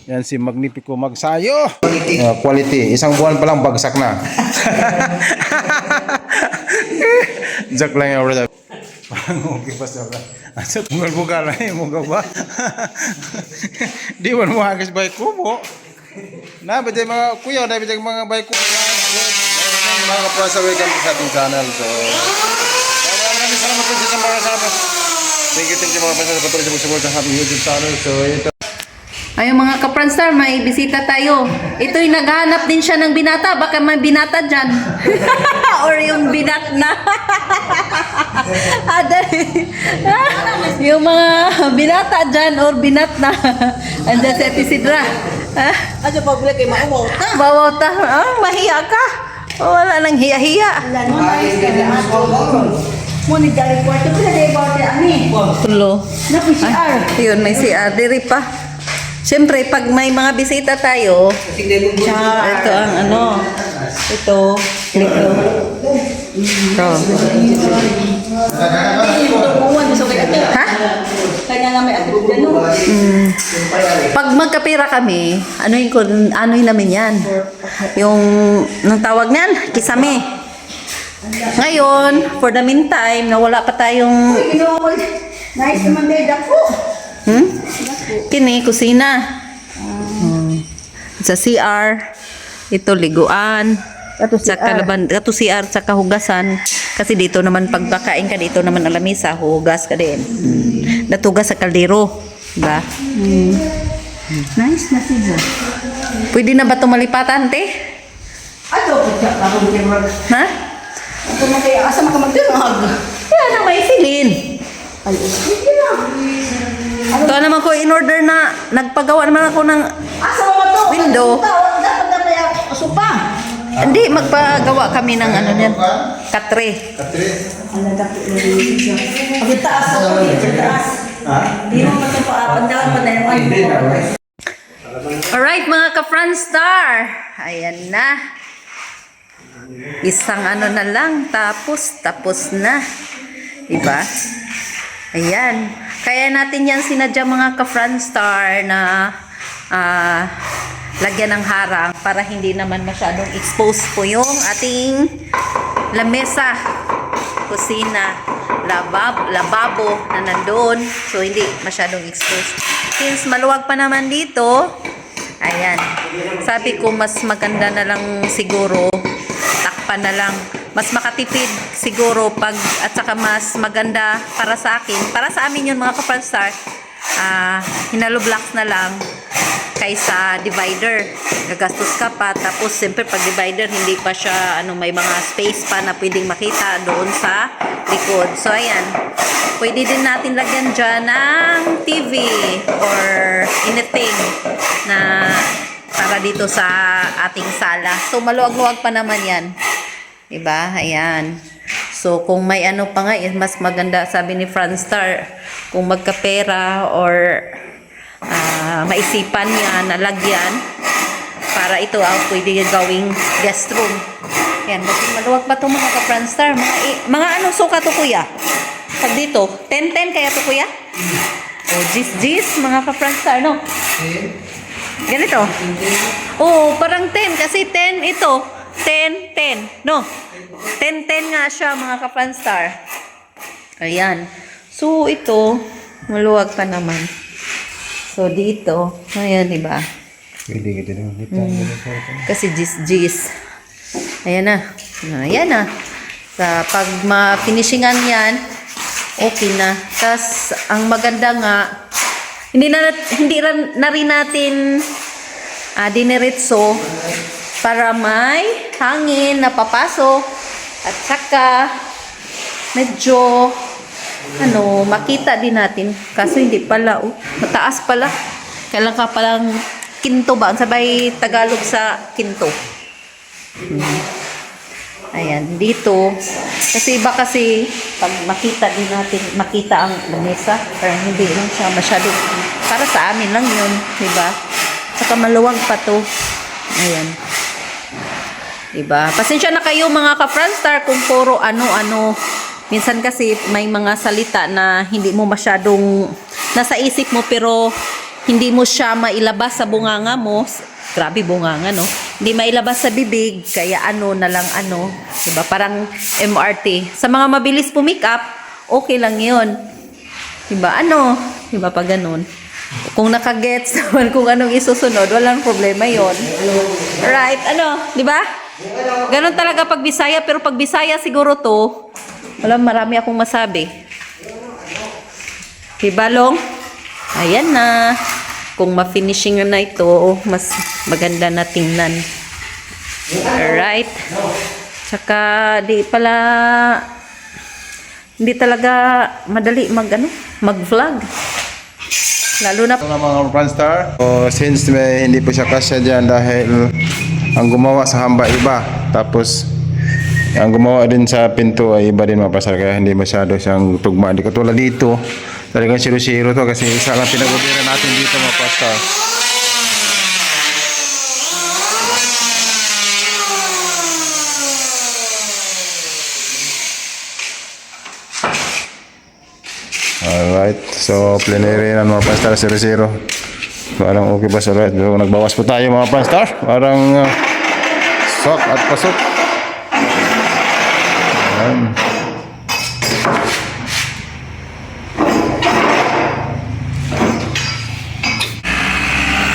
Yan si Magnifico Magsayo. Quality. Isang buwan pa lang bagsak na. Joke lang yung brother. Parang okay pa sa Asat bugal-bugal na yung mga ba? Di man mo hagis bay kumo. Na, bete mga kuya, na bete mga bay kumo. Mga kaprasa, welcome sa ating channel. So, maraming salamat po sa mga kasama. Thank you mga kapatid sa patuloy sa pagsuporta sa ating YouTube channel. So, ito. Ayun mga kapranstar, may bisita tayo. Ito'y naghahanap din siya ng binata. Baka may binata dyan. Or yung binat na. Yung mga binata dyan or binat na. Andyan si Ate Sidra. Ano pa pala kayo maumota? Bawata. Mahiya ka. Wala nang hiya-hiya. Muni dari kwarto pala day bawat ani. Tulo. Na PCR. Yun, may CR. Diri pa. Siyempre, pag may mga bisita tayo, ito ang ano, ito, ito. Ha? Kaya nga may atid ano. Pag magkapira kami, ano'y namin yan. Yung, nang tawag niyan, kisame. Ngayon, for the meantime, na wala pa tayong, Nice naman day dako. kini, kusina. Sa CR, ito liguan. Sa kalaban, ito CR, sa kahugasan. Kasi dito naman, pag bakain ka, dito naman ang lamisa, hugas ka din. Natugas sa kaldero. Diba? Nice na siya. Pwede na ba ito malipatan, te? Ato po siya ako mo. Ha? Ato man kay asa makamagdunog. Yan ang may silin. Ay, sige na. Ito naman ko in-order na, nagpagawa naman ako ng Asa mo to? window. Dapat na kaya supa. Hindi, magpagawa kami ng ano yan, katre. Ano dapat na rin siya. Ang taas ako, taas. Di mo pandawan pa na naman. Alright mga ka-Franstar, ayan na. Isang ano na lang, tapos na. Diba? Ayan. Kaya natin yan sinadya mga ka-Franstar na lagyan ng harang para hindi naman masyadong exposed po yung ating lamesa, kusina, lababo na nandun. So, hindi masyadong exposed. Since maluwag pa naman dito, ayan. Sabi ko, mas maganda na lang siguro, takpan na lang. Mas makatipid siguro pag, at saka mas maganda para sa akin. Para sa amin yun mga ka-Franstar, hinalo blocks na lang kaysa divider. Gagastos ka pa. Tapos, siyempre, pag divider, hindi pa siya, may mga space pa na pwedeng makita doon sa likod. So, ayan. Pwede din natin lagyan dyan ng TV or anything na para dito sa ating sala. So, maluwag-luwag pa naman yan. Diba? Ayan. So, kung may ano pa nga, mas maganda, sabi ni Franstar, kung magkapera or maisipan niya na lagyan para ito pwede gawing guest room. Ayan. Maluwag pa ito mga ka-Franstar. Mga anong suka to kuya? Pag dito, 10-10 kaya to kuya? O, gis mga ka-Franstar, no? Ganito. Oh, parang 10 kasi 10 ito. 10-10, no? 10-10 nga siya mga ka-Franstar. Ayan. So, ito, maluwag pa naman. So, dito, ayan, diba? Pwede kita naman. Kasi gis. Ayan na. Ayan na. Sa pag ma-finishingan yan, okay na. Tas ang maganda nga, hindi na rin natin diniritso para may hangin na papasok at saka medyo makita din natin. Kaso hindi pala, mataas pala. Kailan ka palang kinto ba? Ang sabay Tagalog sa kinto. Ayan, dito. Kasi iba kasi, pag makita din natin, makita ang lamesa. Parang hindi lang siya masyado. Para sa amin lang yun, diba? Saka maluwag pa to. Ayan. Diba? Pasensya na kayo mga ka-Franstar kung puro ano-ano. Minsan kasi may mga salita na hindi mo masyadong nasa isip mo pero hindi mo siya mailabas sa bunganga mo, grabe bunganga, no? Hindi mailabas sa bibig, kaya ano na lang ano, diba? Parang MRT. Sa mga mabilis pumikap, okay lang yun. Diba? Ano? Diba pag ganun? Kung nakagets naman kung anong isusunod, walang problema yon. Right? Ano? Diba? Ganun talaga pag Bisaya, pero pag Bisaya siguro to, marami akong masabi. Diba, Long? Ayan na. Kung ma-finishing na ito, mas maganda na tingnan. Alright. Tsaka, hindi talaga madali mag-vlog. Lalo na, Ito nga mga Franstar. So, since hindi po siya kasya dyan dahil ang gumawa sa hamba iba. Tapos, ang gumawa din sa pinto ay iba din mga Franstar. Kaya hindi masyado siyang tugma. Hindi katulad dito. Talagang zero-zero to kasi isa lang pinag-orderan natin dito mga Franstar. Alright, so plenary na mga Franstar 0-0. Parang okay ba? Alright, so, nagbawas po tayo mga Franstar. Parang sok at pasok. Ayan.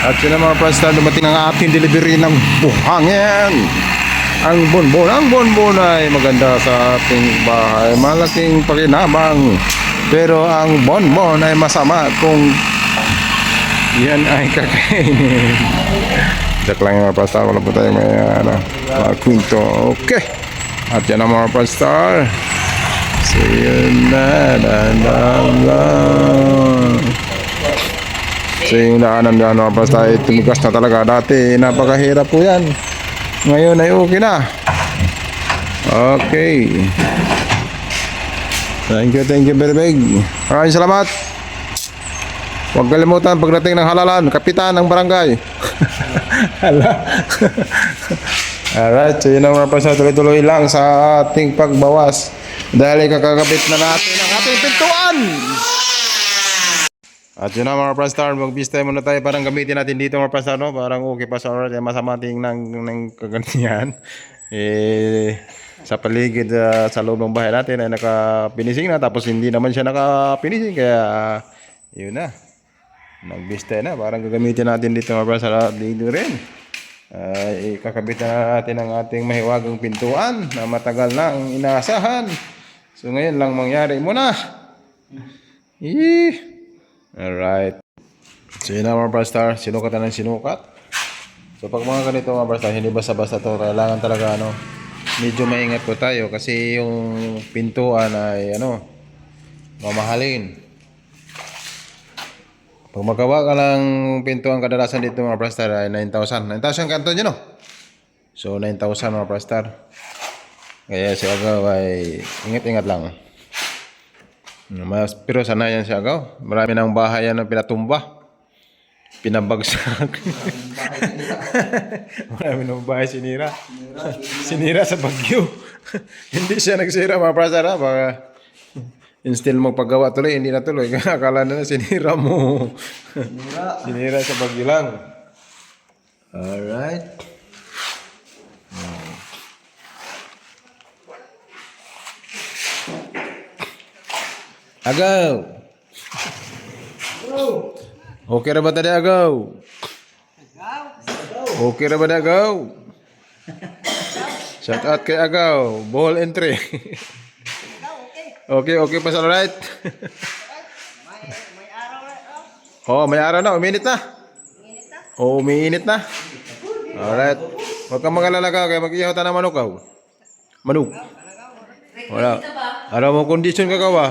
At yun na mga Franstar, dumating ang ating delivery ng buhangin. Ang bonbon ay maganda sa ating bahay. Malaking pakinabang. Pero ang bonbon ay masama kung yan ay kakainin. Joke lang yung mga Franstar. Wala po tayo may mga kwento. Okay. At yan ang mga Franstar. See you na. So yung daanan dyan mga Franstar ay tumigas na talaga. Dati napakahirap po yan. Ngayon ay okay na. Okay. Thank you very big. Maraming salamat. Huwag kalimutan pagdating ng halalan, kapitan ng barangay. Hala. Alright, so yun ang mga Franstar, tuloy-tuloy lang sa ating pagbawas. Dahil kakakabit na natin ang ating pintuan. At yun na mga Franstar, mag-bistay muna tayo. Parang gamitin natin dito mga Franstar, no? Parang okay pa sa oras, masama tingin ng kaganyan. Sa paligid sa loob ng bahay natin ay naka-finishing na, tapos hindi naman siya naka-finishing, kaya yun na, nag-bistay na. Parang gagamitin natin dito mga Franstar dito rin. Ikakabit na natin ang ating mahiwagang pintuan na matagal na ang inaasahan. So ngayon lang mangyari muna. Alright. So yun na mga Franstar, sinukat na ng sinukat. So pag mga ganito mga Franstar, hindi basta-basta to, kailangan talaga medyo maingat po tayo kasi yung pintuan ay mamahalin. Pag magawa ka ng pintuan kadalasan dito mga Franstar ay 9,000. 9,000 kanto nyo, no? So 9,000 mga Franstar. Kaya si Agaw ay ingat-ingat lang. Pero sanayan si Agaw. Marami ng bahay na pinatumba. Pinabagsak. Marami ng bahay sinira. Sinira sa bagyo. Hindi siya nagsira mga Franstar. Baka instead magpagawa tuloy, hindi na tuloy. Akala na sinira mo. Sinira sa bagyo lang. Alright. Agaw. Okay na ba tadi Agaw? Okay na ba na Agaw? Shout out kay Agaw. Ball entry. Okay pa sa right. Oh, may araw na. Uminit na. Oh, uminit na. Alright. Huwag kang mag-alala ka. Kaya mag-ihaw ta na manok ka. Manok. Wala. Araw mo kondisyon ka ka ba?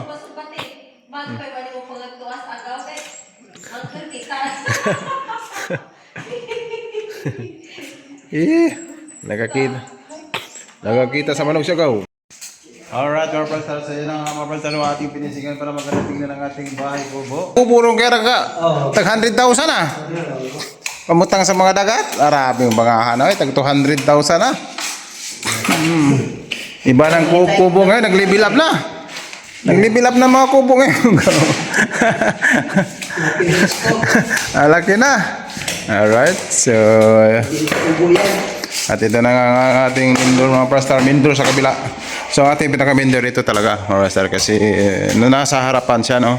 Nakakita sa manok siya gaw. Alright, mga Franstar, sa yun ang mga Franstar ng ating pinisingan para magkarating na ng ating bahay kubo. Kuburong kaya ka, tag 100,000 na. Pamutang sa mga dagat, arabing bangahan na, tag 200,000 na. Iba ng kubo ngayon, nag-level up na. Nag-level up na mga kubo ngayon. Laki na. Alright, so at ito na nga ang ating Mindor mga Prastar, Mindor sa kabila. So ating pinaka-Mindor ito talaga mga Prastar kasi nasa harapan siya, no.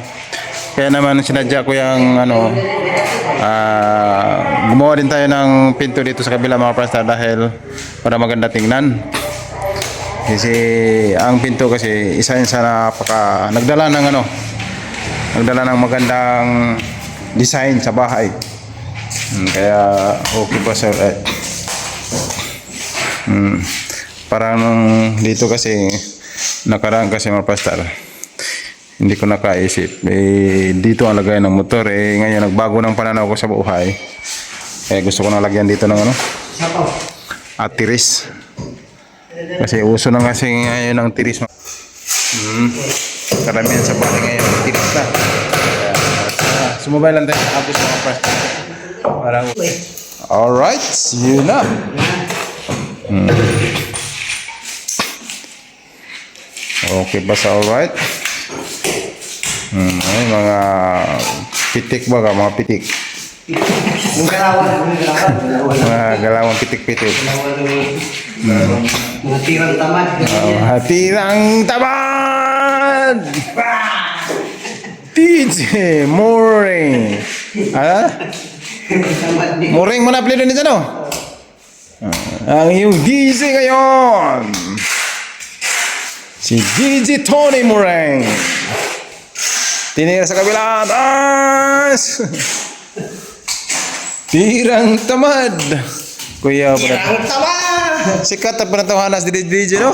Kaya naman sinadya ko yung gumawa din tayo ng pinto dito sa kabila mga Prastar dahil para maganda tingnan. Kasi ang pinto kasi isa yun sa nagdala ng magandang design sa bahay. Kaya okay pa sir. Parang dito kasi nakaraan kasi mga Prastar, hindi ko nakaisip dito ang lagay ng motor. Ngayon nagbago ng pananaw ko sa buhay, kaya gusto ko na lagyan dito ng tiris. Kasi uso na kasi ngayon ng tiris. Karamihan sa bahay ngayon tiris na. Sumabay lang tayo sa abos mga Prastar. Parang alright, yun na. Okay ba sa alright? Ay, mga pitik ba ka? Mga pitik. Mga galawang pitik-pitik. Mga tirang tamad. Tirang tamad! DJ Moring. Moring mo na apelido ni Jano? Ang iyong DJ ngayon, si DJ Tony Moring. Tinira sa kabila. Taas! Tirang tamad. Kuya, Tirang tamad! sikat na panatawanas di DJ, no?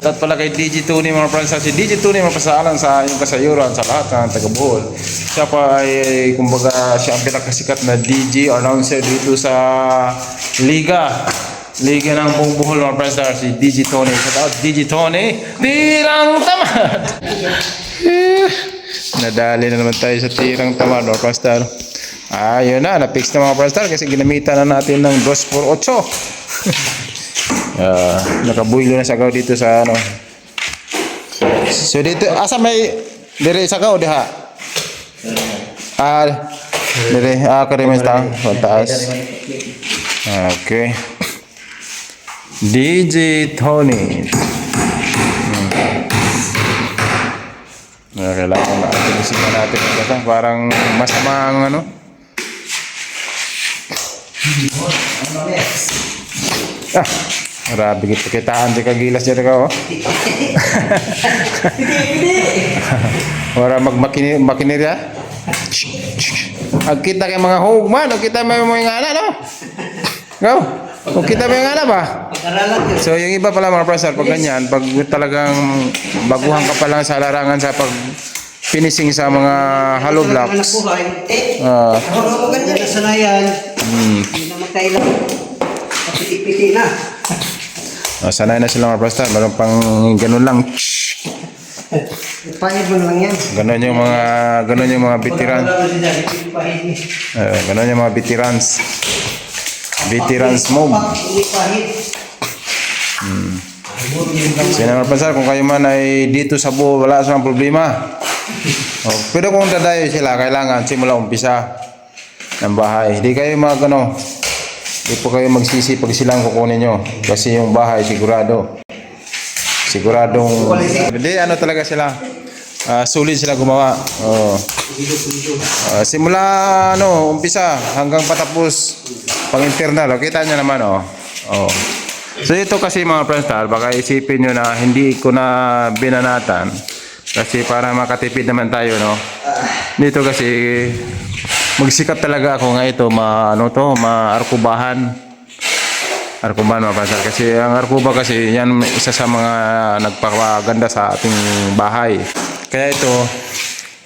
At pala kay DJ Tony mga Prastar, si DJ Tony mapasalan sa yung kasayuran sa lahat ng taga-Bohol. Siya pa ay kumbaga siya ang pinakasikat na DJ announcer dito sa Liga ng buong Bohol mga Prastar, si DJ Tony. Shout out DJ Tony, tirang tamad. Nadali na naman tayo sa tirang tamad mga Prastar. Yun na, na-fix na mga Prastar kasi ginamitan na natin ng 2x8. Nakabuilo na sagaw dito sa so dito asa may dire sagaw diha dire kare mas taas. Okay, DJ Tony. Kailangan na ayusin natin kasi parang masamang grabe kitaan di kagilas dyan ka, oh. Wala makinirya. Ang kita kay mga hugman, ang kita may mga ngana, no? Go. Ang kita may ngana ba? So yung iba pala mga Prastar, pag ganyan, pag talagang baguhan ka pa lang sa larangan sa pag finishing sa mga hollow blocks. Ako ganyan na sanayan. Hindi na magkailangan. Piti-piti na. Sanay na sila mga Prastar, meron pang ganun lang. Pahid mo lang yan. Ganun yung mga veteran. Ganun yung mga veterans. Veterans mode. Sino mga Prastar, kung kayo man ay dito sa buo, wala silang problema. Pero kung dadayo sila, kailangan simula umpisa ng bahay. Hindi kayo hindi po kayo magsisi pag silang kukunin nyo. Kasi yung bahay siguradong hindi talaga sila. Sulit sila gumawa. Simula umpisa hanggang patapos pang internal. Kita nyo naman. So ito kasi mga Prastar, baka isipin nyo na hindi ko na binanatan. Kasi para makatipid naman tayo, no? Dito kasi magsikap talaga ako nga ito maarkubahan mga Prastar, kasi ang arkuba kasi yan isa sa mga nagpapaganda sa ating bahay, kaya ito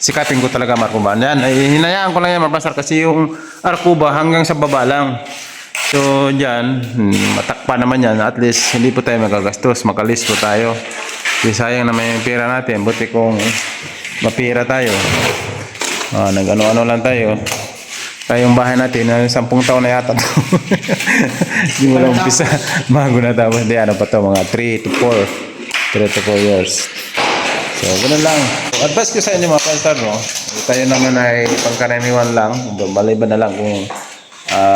sikatin ko talaga maarkubahan yan. Hinayaan ko lang yan mga Prastar kasi yung arkuba hanggang sa baba lang, so dyan matakpa naman yan, at least hindi po tayo magagastos, makalis po tayo. Kasi sayang naman yung pera natin, buti kung mapira tayo. Nag-ano lang tayo. Yung bahay natin, 10 taon na yata to. Hindi mo lang umpisa. Bago na tapos. Hindi, pa to, mga 3 to 4 years. So, ganun lang. Advice ko sa inyo mga pastor, no? Tayo naman ay pangkaraniwan lang. Maliban na lang kung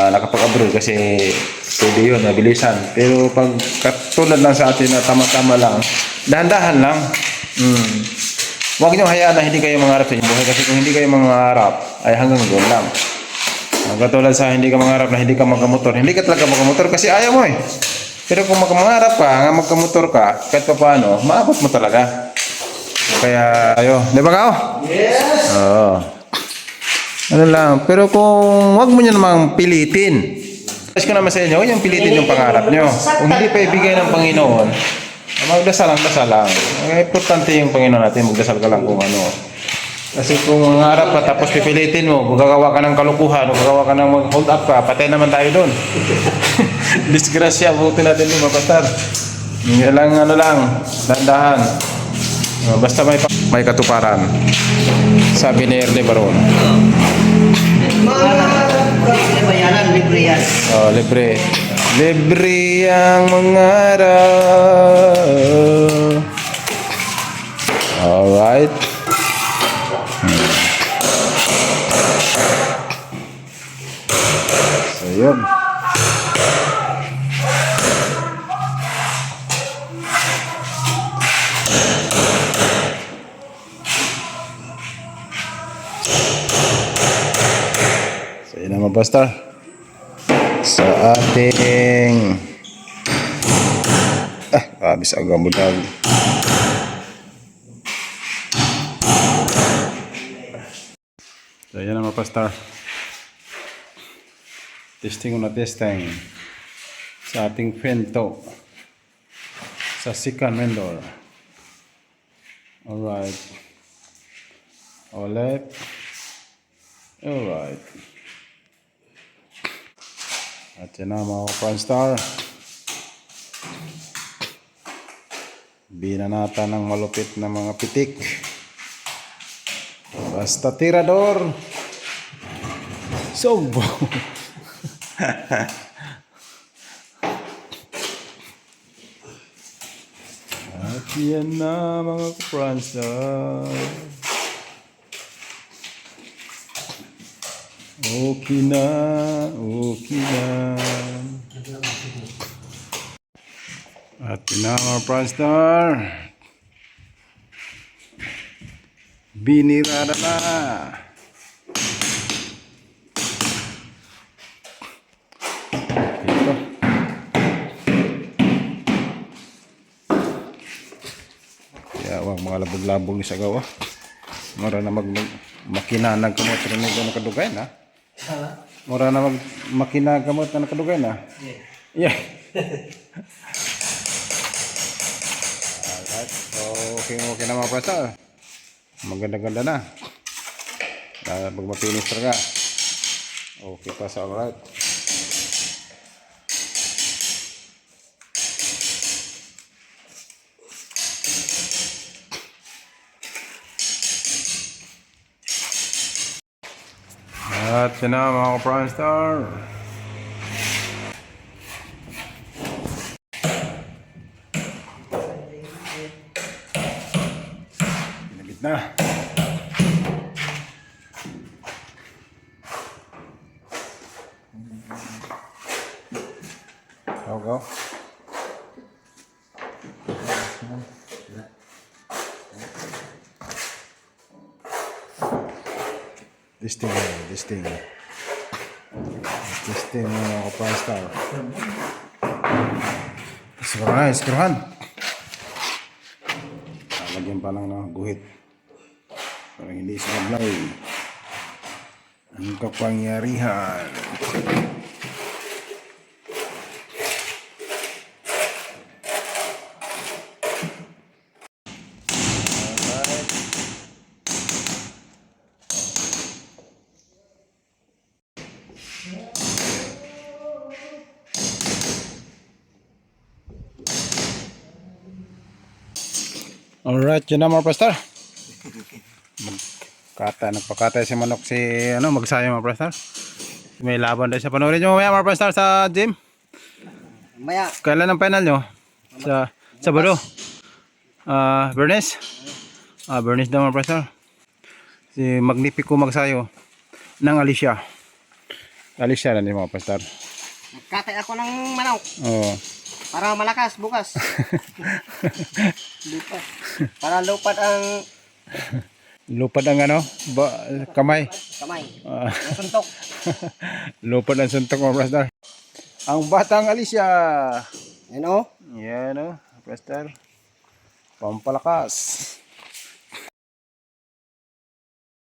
nakapag-abroad kasi pwede yun, mabilisan. Pero pag katulad lang sa atin na tama-tama lang, dahan-dahan lang. Huwag nyo hayaan na hindi kayo mangarap sa inyong buhay kasi kung hindi kayo mangarap ay hanggang doon lang. Katulad sa hindi ka mangarap na hindi ka magkamotor, hindi ka talaga magkamotor kasi ayaw mo eh. Pero kung mangarap ka, nga magkamotor ka, kahit pa paano, maabot mo talaga. Kaya, ayo, di ba kao? Yes! Oo. Ano lang, pero kung wag mo nyo namang pilitin. Kasi ko naman sa inyo, huwag yung pilitin yung pangarap nyo. Kung hindi pa ibigay ng Panginoon, magdasal lang. Ang importante yung Panginoon natin, magdasal ka lang kung ano. Kasi kung mangarap ka tapos pipilitin mo, gagawa ka ng kalukuhan, o gagawa ka ng mag-hold up ka, patay naman tayo doon. Disgrasya, buti natin yung mapastar. Yan lang, ano lang, dandahan. Basta may katuparan. Sabi ni Erle Baron. Mga bayaran, libre yan. Oh, libre. Libre ang mangarap. Alright. So, yun. So, yun naman basta sa ating habis agak mudah. So, yan naman pastor. Testing na testing sa ating Fento sa second vendor. Alright. Left. Alright. At yan na mga Franstar. Binanata ng malupit na mga pitik. Basta tirador. Sogbo. At yan na mga Franstar. Okay na, okay na. At na mga Franstar. Binirada na. Ito. Kaya wag mga labog-labog ni Sagawa. Mura na makinanag kamot na nakadugay na. Mura na makinag kamot na nakadugay na. Yeah. Alright. So, okay na mga Franstar. Maganda-ganda na. Pag mapinis talaga. Okay pa sa alright. At yun na mga Franstar. Pinabit na. Go. Testing mga Franstar. Iskruhan. Lagyan pa lang ng guhit. Parang hindi sumablay. Ang kapangyarihan. Alright, yun na mga Franstar. Nagpakatay si manok si magsayang mga Franstar. May laban din sa panoorin nyo mamaya mga Franstar sa gym. Maya. Kailan ang final nyo? Sa Sabado. Bernes. Bernice daw mga pastor. Si Magnifico Magsayo ng Alicia. Alicia na ni mga pastor. Nagkatay ako ng manok Oo. para malakas bukas. Lupad. Para lupad ang Lupad ang ano? Kamay. kamay. Ah. Ang suntok. Lupad ang suntok mga pastor. Ang batang Alicia. Yan o. Yan o, pastor. Pampalakas.